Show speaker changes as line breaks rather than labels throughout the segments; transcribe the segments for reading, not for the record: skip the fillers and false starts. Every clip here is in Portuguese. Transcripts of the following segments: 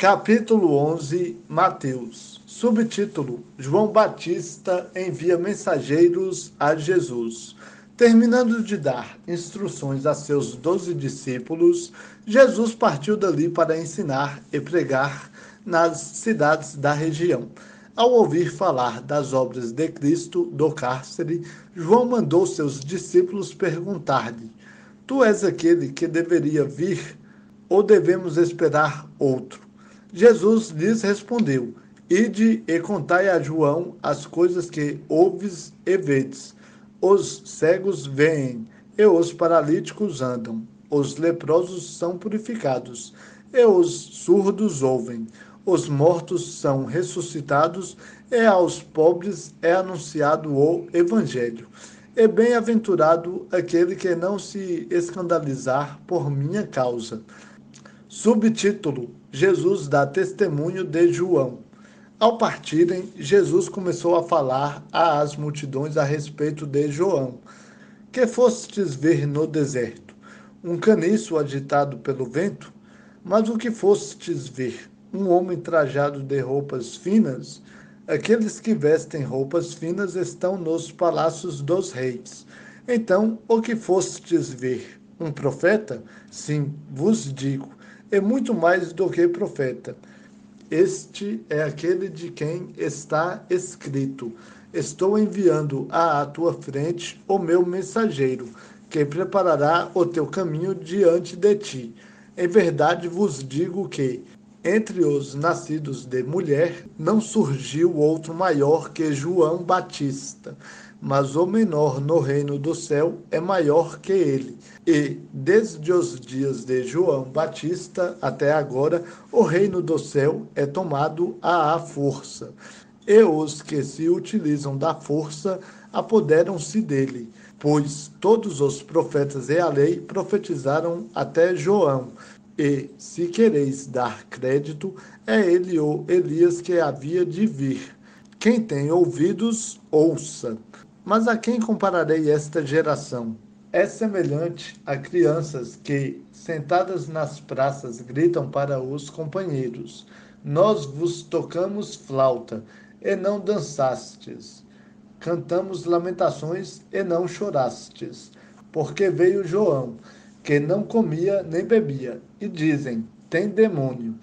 Capítulo 11, Mateus. Subtítulo: João Batista envia mensageiros a Jesus. Terminando de dar instruções a seus 12 discípulos, Jesus partiu dali para ensinar e pregar nas cidades da região. Ao ouvir falar das obras de Cristo do cárcere, João mandou seus discípulos perguntar-lhe: Tu és aquele que deveria vir, ou devemos esperar outro? Jesus lhes respondeu: Ide e contai a João as coisas que ouves e vedes. Os cegos veem, e os paralíticos andam, os leprosos são purificados, e os surdos ouvem, os mortos são ressuscitados, e aos pobres é anunciado o Evangelho. E bem-aventurado aquele que não se escandalizar por minha causa. Subtítulo: Jesus dá testemunho de João. Ao partirem, Jesus começou a falar às multidões a respeito de João. Que fostes ver no deserto? Um caniço agitado pelo vento? Mas o que fostes ver? Um homem trajado de roupas finas? Aqueles que vestem roupas finas estão nos palácios dos reis. Então, o que fostes ver? Um profeta? Sim, vos digo, é muito mais do que profeta. Este é aquele de quem está escrito: Estou enviando à tua frente o meu mensageiro, que preparará o teu caminho diante de ti. Em verdade vos digo que, entre os nascidos de mulher, não surgiu outro maior que João Batista, mas o menor no reino do céu é maior que ele. E, desde os dias de João Batista até agora, o reino do céu é tomado à força, e os que se utilizam da força apoderam-se dele, pois todos os profetas e a lei profetizaram até João. E, se quereis dar crédito, é ele o Elias que havia de vir. Quem tem ouvidos, ouça. Mas a quem compararei esta geração? É semelhante a crianças que, sentadas nas praças, gritam para os companheiros: Nós vos tocamos flauta, e não dançastes. Cantamos lamentações, e não chorastes. Porque veio João, que não comia nem bebia, e dizem: Tem demônio.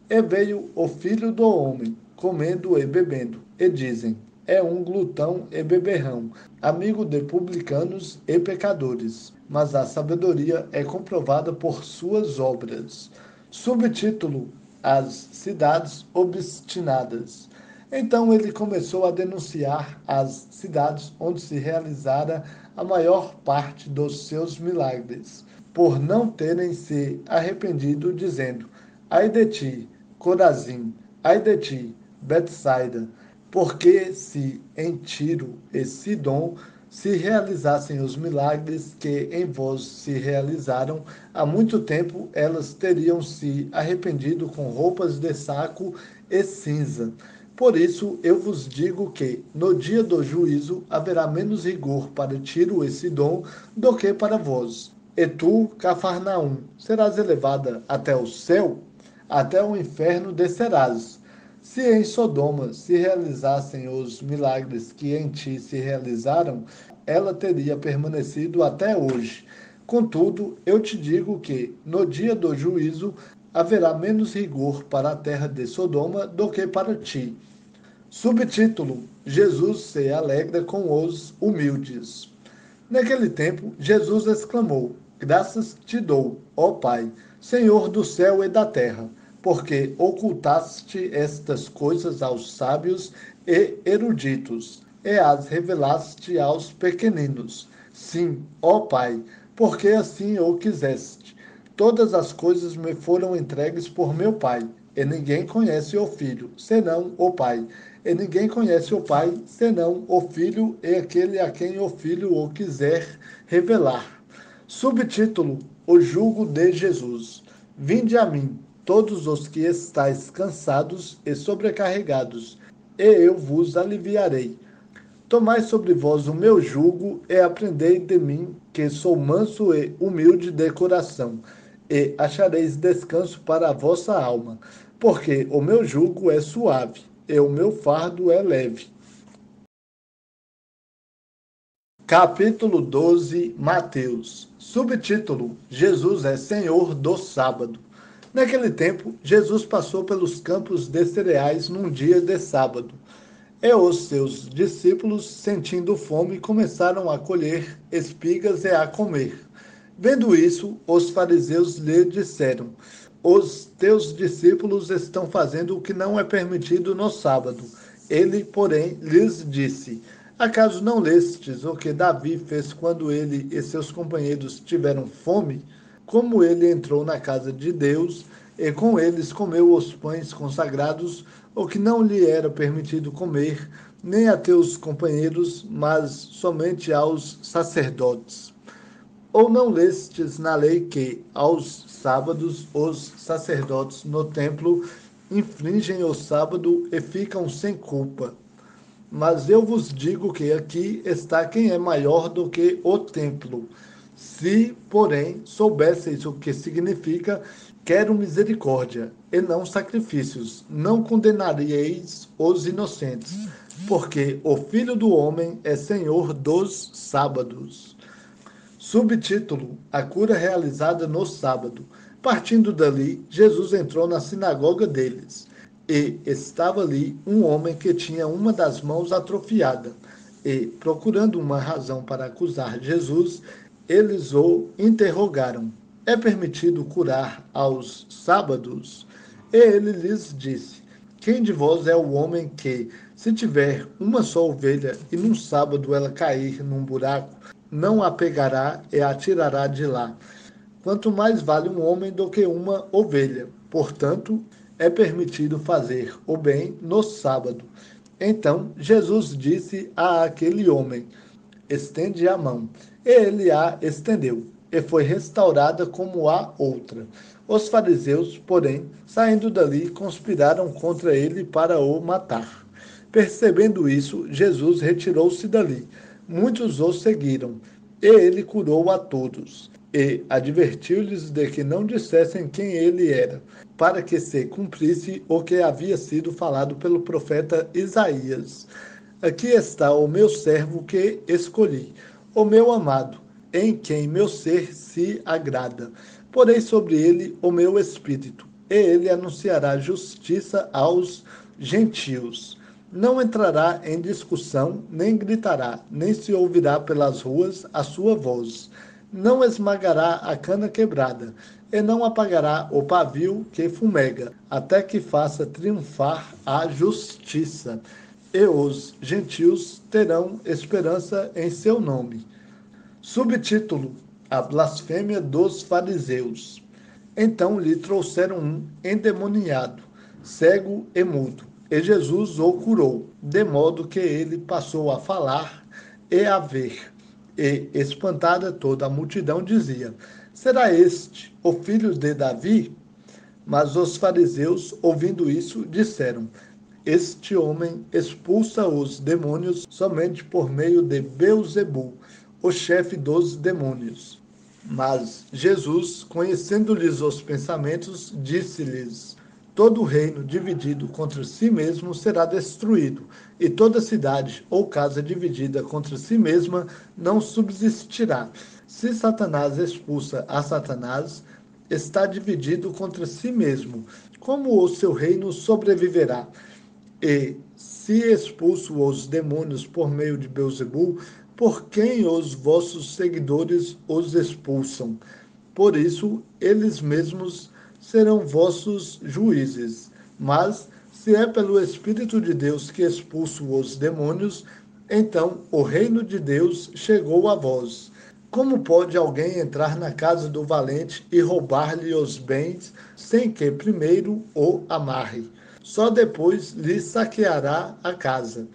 E veio o Filho do Homem, comendo e bebendo, e dizem: É um glutão e beberrão, amigo de publicanos e pecadores. Mas a sabedoria é comprovada por suas obras. Subtítulo: As cidades obstinadas. Então ele começou a denunciar as cidades onde se realizara a maior parte dos seus milagres, por não terem se arrependido, dizendo: Ai de ti, Corazim, ai de ti, Betsaida, porque se em Tiro e Sidom se realizassem os milagres que em vós se realizaram, há muito tempo elas teriam se arrependido com roupas de saco e cinza. Por isso eu vos digo que, no dia do juízo, haverá menos rigor para Tiro e Sidom do que para vós. E tu, Cafarnaum, serás elevada até o céu? Até o inferno descerás. Se em Sodoma se realizassem os milagres que em ti se realizaram, ela teria permanecido até hoje. Contudo, eu te digo que, no dia do juízo, haverá menos rigor para a terra de Sodoma do que para ti. Subtítulo: Jesus se alegra com os humildes. Naquele tempo, Jesus exclamou: Graças te dou, ó Pai, Senhor do céu e da terra, porque ocultaste estas coisas aos sábios e eruditos, e as revelaste aos pequeninos. Sim, ó Pai, porque assim o quiseste. Todas as coisas me foram entregues por meu Pai, e ninguém conhece o Filho, senão o Pai. E ninguém conhece o Pai, senão o Filho e aquele a quem o Filho o quiser revelar. Subtítulo: O jugo de Jesus. Vinde a mim, todos os que estáis cansados e sobrecarregados, e eu vos aliviarei. Tomai sobre vós o meu jugo e aprendei de mim, que sou manso e humilde de coração, e achareis descanso para a vossa alma, porque o meu jugo é suave e o meu fardo é leve. Capítulo 12, Mateus. Subtítulo: Jesus é Senhor do Sábado. Naquele tempo, Jesus passou pelos campos de cereais num dia de sábado. E os seus discípulos, sentindo fome, começaram a colher espigas e a comer. Vendo isso, os fariseus lhe disseram: Os teus discípulos estão fazendo o que não é permitido no sábado. Ele, porém, lhes disse: Acaso não lestes o que Davi fez quando ele e seus companheiros tiveram fome? Como ele entrou na casa de Deus e com eles comeu os pães consagrados, o que não lhe era permitido comer, nem a teus companheiros, mas somente aos sacerdotes. Ou não lestes na lei que, aos sábados, os sacerdotes no templo infringem o sábado e ficam sem culpa? Mas eu vos digo que aqui está quem é maior do que o templo. Se, porém, soubesseis o que significa, quero misericórdia e não sacrifícios, não condenaríeis os inocentes, porque o Filho do Homem é Senhor dos sábados. Subtítulo: A cura realizada no sábado. Partindo dali, Jesus entrou na sinagoga deles. E estava ali um homem que tinha uma das mãos atrofiada. E, procurando uma razão para acusar Jesus, eles o interrogaram: É permitido curar aos sábados? E ele lhes disse: Quem de vós é o homem que, se tiver uma só ovelha e num sábado ela cair num buraco, não a pegará e a tirará de lá? Quanto mais vale um homem do que uma ovelha. Portanto, é permitido fazer o bem no sábado. Então Jesus disse a aquele homem: Estende a mão. E ele a estendeu, e foi restaurada como a outra. Os fariseus, porém, saindo dali, conspiraram contra ele para o matar. Percebendo isso, Jesus retirou-se dali. Muitos o seguiram, e ele curou a todos. E advertiu-lhes de que não dissessem quem ele era, para que se cumprisse o que havia sido falado pelo profeta Isaías. Aqui está o meu servo que escolhi, o meu amado, em quem meu ser se agrada. Porei sobre ele o meu espírito, e ele anunciará justiça aos gentios. Não entrará em discussão, nem gritará, nem se ouvirá pelas ruas a sua voz. Não esmagará a cana quebrada, e não apagará o pavio que fumega, até que faça triunfar a justiça. E os gentios terão esperança em seu nome. Subtítulo: A blasfêmia dos fariseus. Então lhe trouxeram um endemoniado, cego e mudo, e Jesus o curou, de modo que ele passou a falar e a ver. E, espantada toda a multidão, dizia: Será este o filho de Davi? Mas os fariseus, ouvindo isso, disseram: Este homem expulsa os demônios somente por meio de Beelzebul, o chefe dos demônios. Mas Jesus, conhecendo-lhes os pensamentos, disse-lhes: Todo reino dividido contra si mesmo será destruído, e toda cidade ou casa dividida contra si mesma não subsistirá. Se Satanás expulsa a Satanás, está dividido contra si mesmo. Como o seu reino sobreviverá? E, se expulso os demônios por meio de Beelzebul, por quem os vossos seguidores os expulsam? Por isso, eles mesmos serão vossos juízes. Mas, se é pelo Espírito de Deus que expulso os demônios, então o reino de Deus chegou a vós. Como pode alguém entrar na casa do valente e roubar-lhe os bens, sem que primeiro o amarre? Só depois lhe saqueará a casa.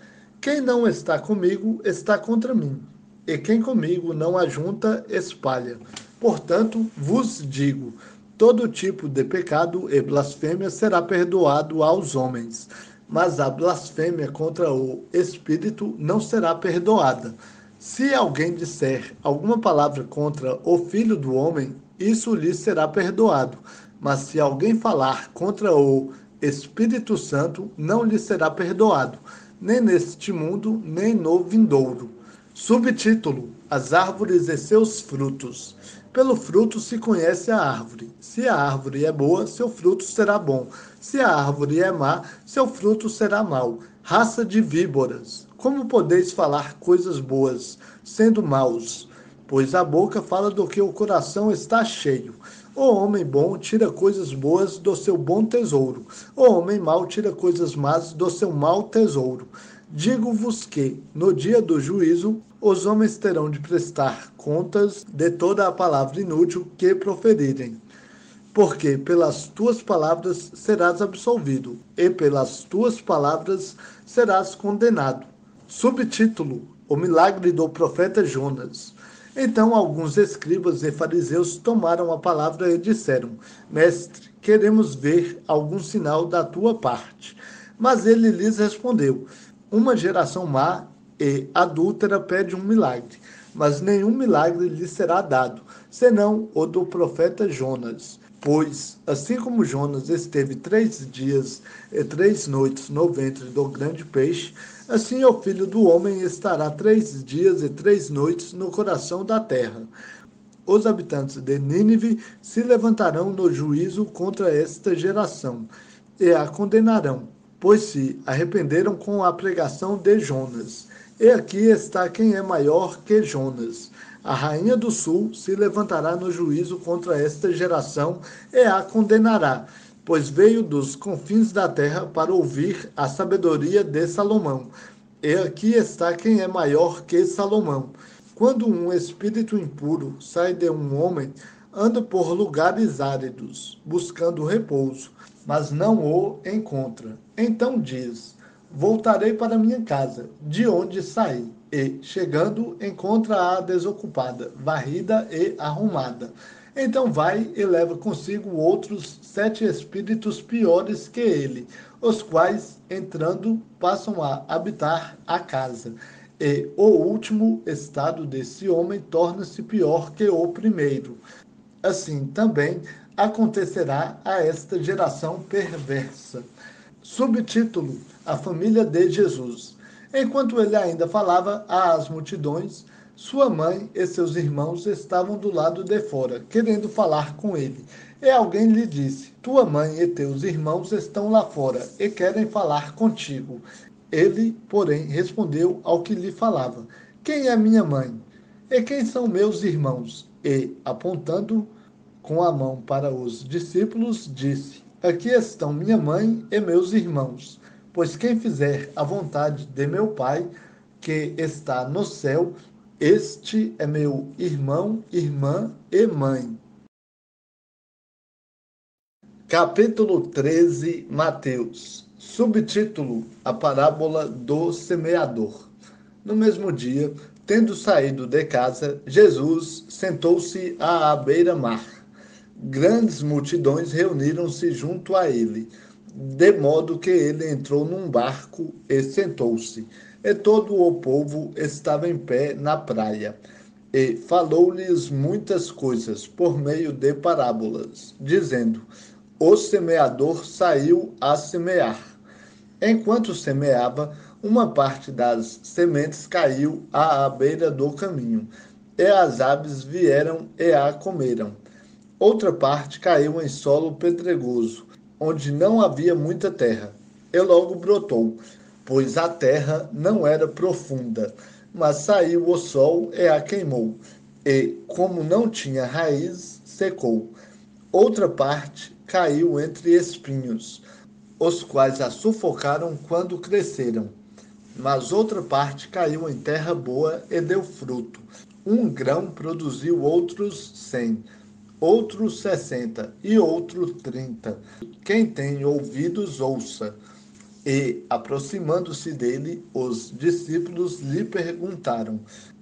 Quem não está comigo está contra mim, e quem comigo não ajunta, espalha. Portanto, vos digo: todo tipo de pecado e blasfêmia será perdoado aos homens, mas a blasfêmia contra o Espírito não será perdoada. Se alguém disser alguma palavra contra o Filho do Homem, isso lhe será perdoado. Mas se alguém falar contra o Espírito Santo não lhe será perdoado, nem neste mundo, nem no vindouro. Subtítulo: As árvores e seus frutos. Pelo fruto se conhece a árvore. Se a árvore é boa, seu fruto será bom. Se a árvore é má, seu fruto será mau. Raça de víboras, como podeis falar coisas boas, sendo maus? Pois a boca fala do que o coração está cheio. O homem bom tira coisas boas do seu bom tesouro. O homem mau tira coisas más do seu mau tesouro. Digo-vos que, no dia do juízo, os homens terão de prestar contas de toda a palavra inútil que proferirem. Porque pelas tuas palavras serás absolvido, e pelas tuas palavras serás condenado. Subtítulo: O milagre do profeta Jonas. Então alguns escribas e fariseus tomaram a palavra e disseram: Mestre, queremos ver algum sinal da tua parte. Mas ele lhes respondeu: Uma geração má e adúltera pede um milagre, mas nenhum milagre lhe será dado, senão o do profeta Jonas. Pois, assim como Jonas esteve 3 dias e 3 noites no ventre do grande peixe, assim o Filho do Homem estará 3 dias e 3 noites no coração da terra. Os habitantes de Nínive se levantarão no juízo contra esta geração, e a condenarão, pois se arrependeram com a pregação de Jonas. E aqui está quem é maior que Jonas. A rainha do sul se levantará no juízo contra esta geração e a condenará, pois veio dos confins da terra para ouvir a sabedoria de Salomão. E aqui está quem é maior que Salomão. Quando um espírito impuro sai de um homem, anda por lugares áridos, buscando repouso, mas não o encontra. Então diz: Voltarei para minha casa, de onde saí. E, chegando, encontra-a desocupada, varrida e arrumada. Então vai e leva consigo outros 7 espíritos piores que ele, os quais, entrando, passam a habitar a casa. E o último estado desse homem torna-se pior que o primeiro. Assim também acontecerá a esta geração perversa. Subtítulo: A família de Jesus. Enquanto ele ainda falava às multidões, sua mãe e seus irmãos estavam do lado de fora, querendo falar com ele. E alguém lhe disse: Tua mãe e teus irmãos estão lá fora e querem falar contigo. Ele, porém, respondeu ao que lhe falava: Quem é minha mãe? E quem são meus irmãos? E, apontando com a mão para os discípulos, disse: Aqui estão minha mãe e meus irmãos. Pois quem fizer a vontade de meu Pai, que está no céu, este é meu irmão, irmã e mãe. Capítulo 13, Mateus. Subtítulo: A parábola do semeador. No mesmo dia, tendo saído de casa, Jesus sentou-se à beira-mar. Grandes multidões reuniram-se junto a ele, de modo que ele entrou num barco e sentou-se, e todo o povo estava em pé na praia. E falou-lhes muitas coisas por meio de parábolas, dizendo: O semeador saiu a semear. Enquanto semeava, uma parte das sementes caiu à beira do caminho, e as aves vieram e a comeram. Outra parte caiu em solo pedregoso, onde não havia muita terra, e logo brotou, pois a terra não era profunda. Mas saiu o sol e a queimou, e, como não tinha raiz, secou. Outra parte caiu entre espinhos, os quais a sufocaram quando cresceram. Mas outra parte caiu em terra boa e deu fruto. Um grão produziu outros 100, outros 60 e outro 30. Quem tem ouvidos, ouça. E, aproximando-se dele, os discípulos lhe perguntaram: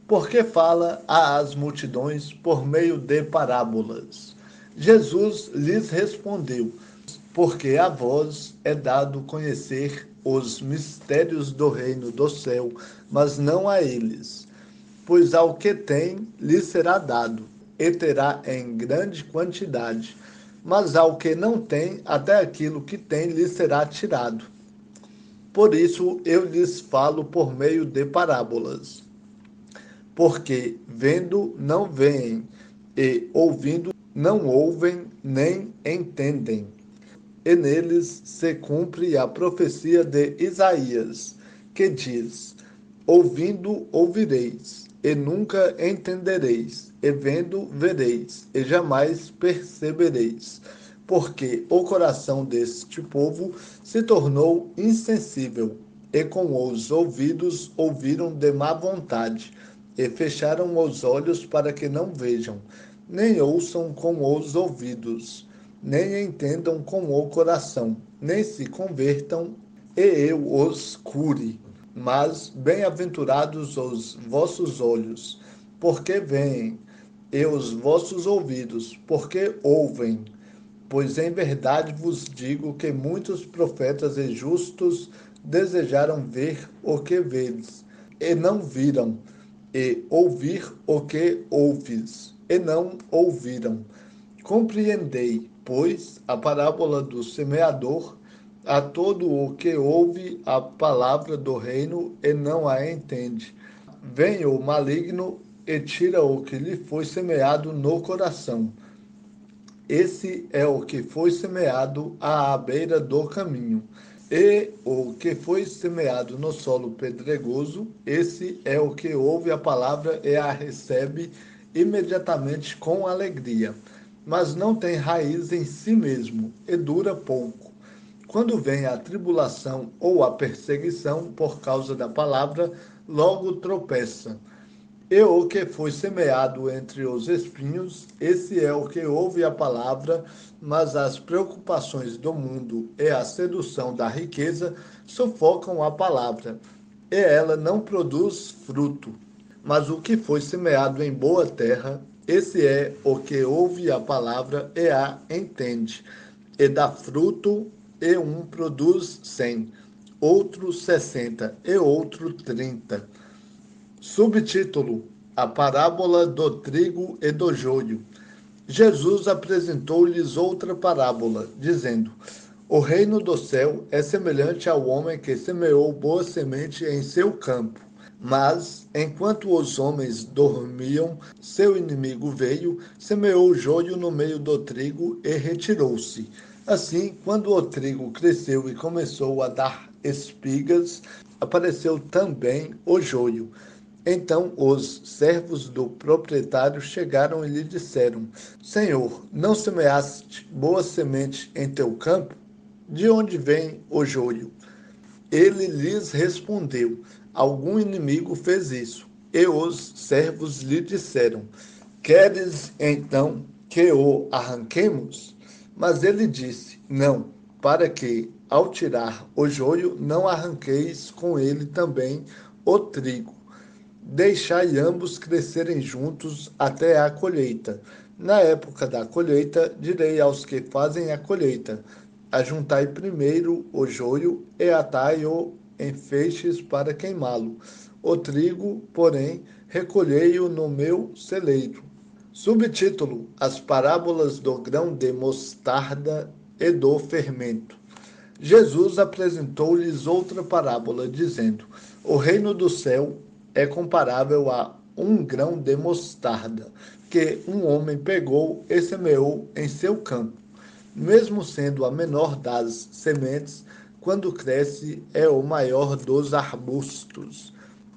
Por que fala às multidões por meio de parábolas? Jesus lhes respondeu: Porque a vós é dado conhecer os mistérios do reino do céu, mas não a eles. Pois ao que tem, lhe será dado, e terá em grande quantidade. mas ao que não tem, até aquilo que tem lhe será tirado. Por isso eu lhes falo por meio de parábolas, porque vendo não veem, e ouvindo não ouvem nem entendem. E neles se cumpre a profecia de Isaías, que diz: ouvindo ouvireis, e nunca entendereis, e vendo vereis, e jamais percebereis. Porque o coração deste povo se tornou insensível, e com os ouvidos ouviram de má vontade, e fecharam os olhos para que não vejam, nem ouçam com os ouvidos, nem entendam com o coração, nem se convertam, e eu os cure. Mas bem-aventurados os vossos olhos, porque veem, e os vossos ouvidos, porque ouvem. Pois em verdade vos digo que muitos profetas e justos desejaram ver o que vedes, e não viram, e ouvir o que ouves, e não ouviram. Compreendei, pois, a parábola do semeador. A todo o que ouve a palavra do reino e não a entende, vem o maligno e tira o que lhe foi semeado no coração. Esse é o que foi semeado à beira do caminho. E o que foi semeado no solo pedregoso, esse é o que ouve a palavra e a recebe imediatamente com alegria, mas não tem raiz em si mesmo e dura pouco. Quando vem a tribulação ou a perseguição por causa da palavra, logo tropeça. E o que foi semeado entre os espinhos, esse é o que ouve a palavra, mas as preocupações do mundo e a sedução da riqueza sufocam a palavra, e ela não produz fruto. Mas o que foi semeado em boa terra, esse é o que ouve a palavra e a entende, e dá fruto, e um produz 100, outro 60 e outro 30. Subtítulo: A parábola do trigo e do joio. Jesus apresentou-lhes outra parábola, dizendo: o reino do céu é semelhante ao homem que semeou boa semente em seu campo. Mas, enquanto os homens dormiam, seu inimigo veio, semeou joio no meio do trigo e retirou-se. Assim, quando o trigo cresceu e começou a dar espigas, apareceu também o joio. Então os servos do proprietário chegaram e lhe disseram: Senhor, não semeaste boa semente em teu campo? De onde vem o joio? Ele lhes respondeu: algum inimigo fez isso. E os servos lhe disseram: queres então que o arranquemos? Mas ele disse: não, para que, ao tirar o joio, não arranqueis com ele também o trigo. Deixai ambos crescerem juntos até a colheita. Na época da colheita, direi aos que fazem a colheita: ajuntai primeiro o joio e atai-o em feixes para queimá-lo. O trigo, porém, recolhei-o no meu celeiro. Subtítulo: As parábolas do grão de mostarda e do fermento. Jesus apresentou-lhes outra parábola, dizendo: o reino do céu é comparável a um grão de mostarda, que um homem pegou e semeou em seu campo. Mesmo sendo a menor das sementes, quando cresce é o maior dos arbustos,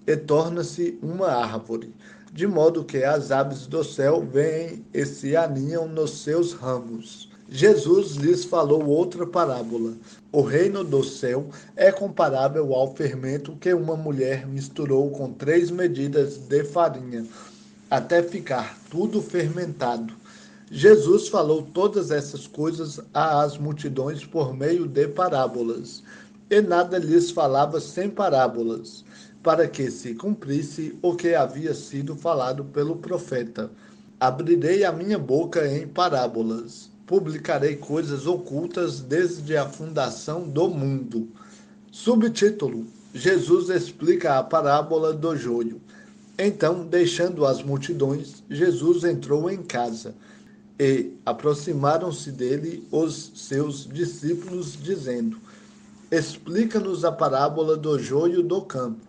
e torna-se uma árvore, de modo que as aves do céu vêm e se aninham nos seus ramos. Jesus lhes falou outra parábola. O reino do céu é comparável ao fermento que uma mulher misturou com 3 medidas de farinha, até ficar tudo fermentado. Jesus falou todas essas coisas às multidões por meio de parábolas, e nada lhes falava sem parábolas, para que se cumprisse o que havia sido falado pelo profeta. Abrirei a minha boca em parábolas, publicarei coisas ocultas desde a fundação do mundo. Subtítulo: Jesus explica a parábola do joio. Então, deixando as multidões, Jesus entrou em casa. E aproximaram-se dele os seus discípulos, dizendo: Explica-nos a parábola do joio do campo.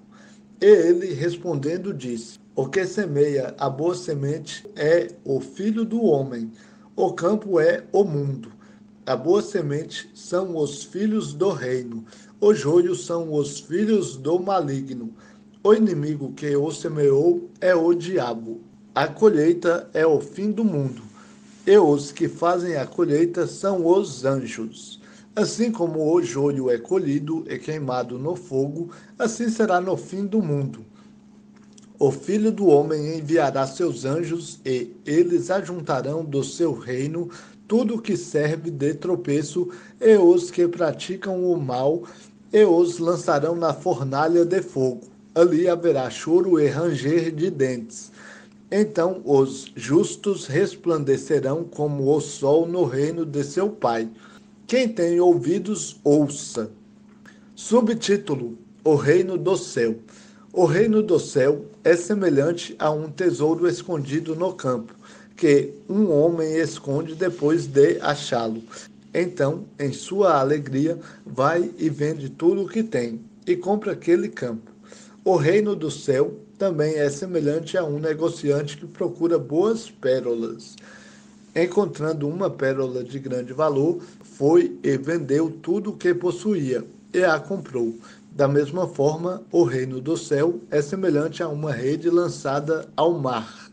E ele, respondendo, disse: O que semeia a boa semente é o filho do homem. O campo é o mundo. A boa semente são os filhos do reino. O joio são os filhos do maligno. O inimigo que o semeou é o diabo. A colheita é o fim do mundo. E os que fazem a colheita são os anjos. Assim como o joio é colhido e queimado no fogo, assim será no fim do mundo. O Filho do Homem enviará seus anjos e eles ajuntarão do seu reino tudo que serve de tropeço e os que praticam o mal e os lançarão na fornalha de fogo. Ali haverá choro e ranger de dentes. Então os justos resplandecerão como o sol no reino de seu Pai. Quem tem ouvidos, ouça. Subtítulo: O Reino do Céu. O reino do céu é semelhante a um tesouro escondido no campo, que um homem esconde depois de achá-lo. Então, em sua alegria, vai e vende tudo o que tem, e compra aquele campo. O reino do céu também é semelhante a um negociante que procura boas pérolas. Encontrando uma pérola de grande valor, foi e vendeu tudo o que possuía, e a comprou. Da mesma forma, o reino do céu é semelhante a uma rede lançada ao mar,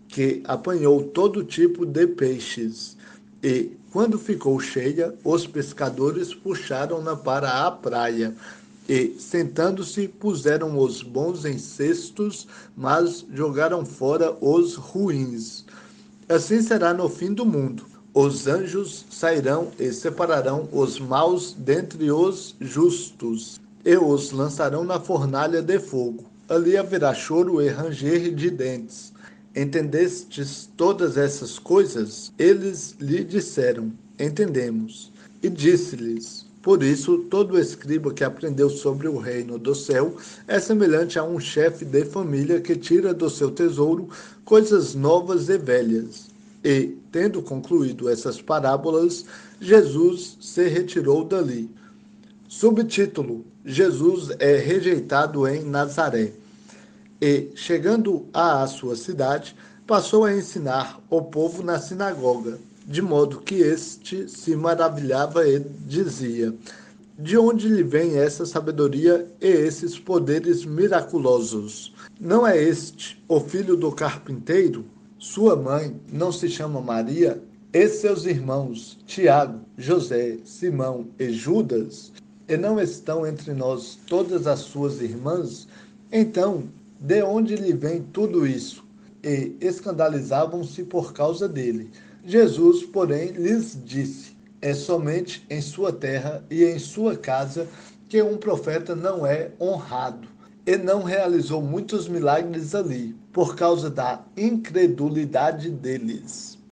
que apanhou todo tipo de peixes. E, quando ficou cheia, os pescadores puxaram-na para a praia. E, sentando-se, puseram os bons em cestos, mas jogaram fora os ruins. Assim será no fim do mundo. Os anjos sairão e separarão os maus dentre os justos, e os lançarão na fornalha de fogo. Ali haverá choro e ranger de dentes. Entendestes todas essas coisas? Eles lhe disseram: Entendemos. E disse-lhes: Por isso, todo escriba que aprendeu sobre o reino do céu é semelhante a um chefe de família que tira do seu tesouro coisas novas e velhas. E, tendo concluído essas parábolas, Jesus se retirou dali. Subtítulo: Jesus é rejeitado em Nazaré. E, chegando à sua cidade, passou a ensinar o povo na sinagoga, de modo que este se maravilhava e dizia: De onde lhe vem essa sabedoria e esses poderes miraculosos? Não é este o filho do carpinteiro? Sua mãe não se chama Maria? E seus irmãos, Tiago, José, Simão e Judas? E não estão entre nós todas as suas irmãs? Então, de onde lhe vem tudo isso? E escandalizavam-se por causa dele. Jesus, porém, lhes disse: É somente em sua terra e em sua casa que um profeta não é honrado. E não realizou muitos milagres ali, por causa da incredulidade deles.